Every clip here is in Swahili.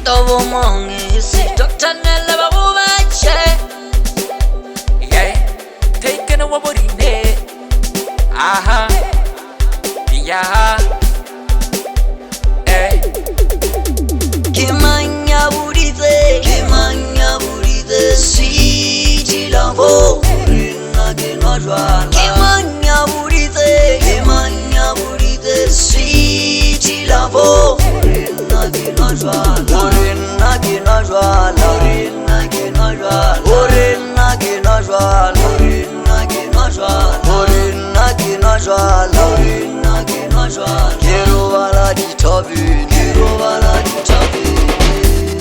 Tobo mongisi Dr. Nella Babubache. Yeah, taking a Wabo Rinee. Aha, yeah. Hey, Kimanya Buditseng, sweety lavo. Kimanya Buditseng, sweety lavo.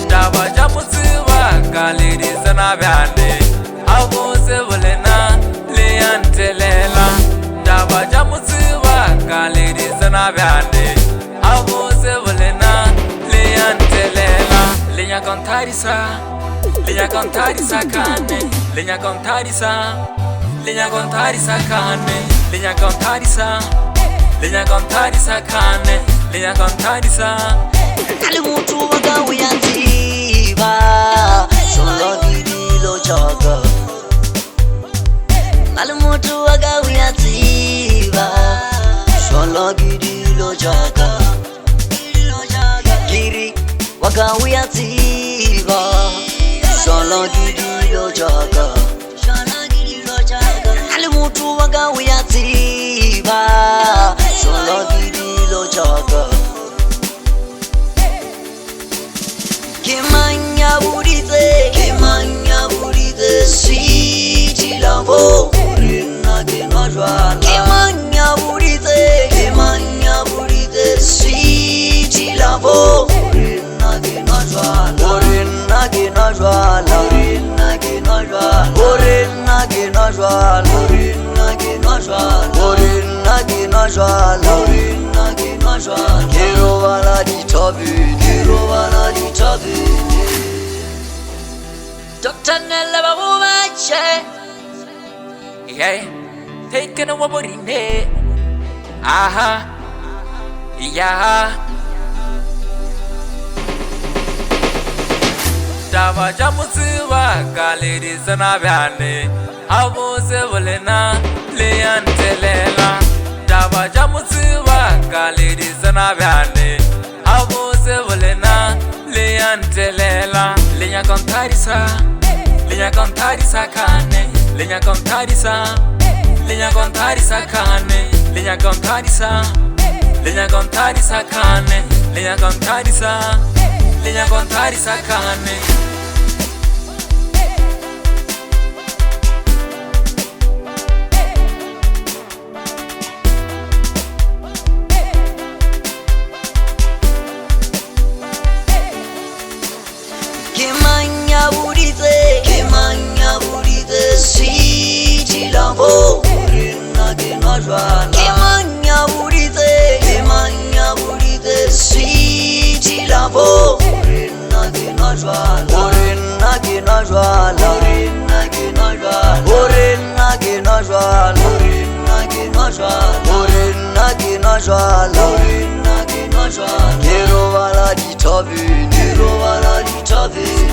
Daba jamutsiwa galeri sana bande. Abu sebulena liantelela. Daba jamutsiwa galeri sana bande. Abu sebulena liantelela. Linya kontarisa kane. Linya kontarisa kane. Linya kontarisa kane. Linya kontarisa. Alimutu waga uyanziba Shola gidilo chaka Alimutu waga uyanziba Shola gidilo chaka Kiri waga uyanziba Shola gidilo chaka Alimutu waga uyanziba Shola gidilo chaka Kimanya Buditseng, sweety lavo. Kimanya Buditseng, sweety lavo. Dr. Nella Babubache. Yeah, taking a Wabo Rinee. Aha, yeah. Daba jamutsiwa galeri sana bande. Abu sebulena liantelela. Daba jamutsiwa galeri sana bande. Abu sebulena liantelela. Linya kontarisa kane. Linya kontarisa kane. Linya kontarisa kane. Linya kontarisa kane. Kimanya Buditseng, sweety lavo. Kimanya Buditseng, sweety lavo.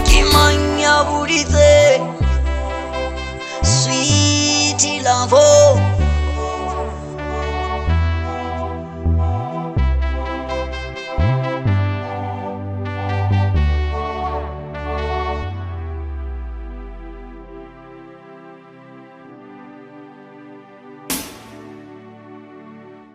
Kimanya Buditseng, sweety lavo.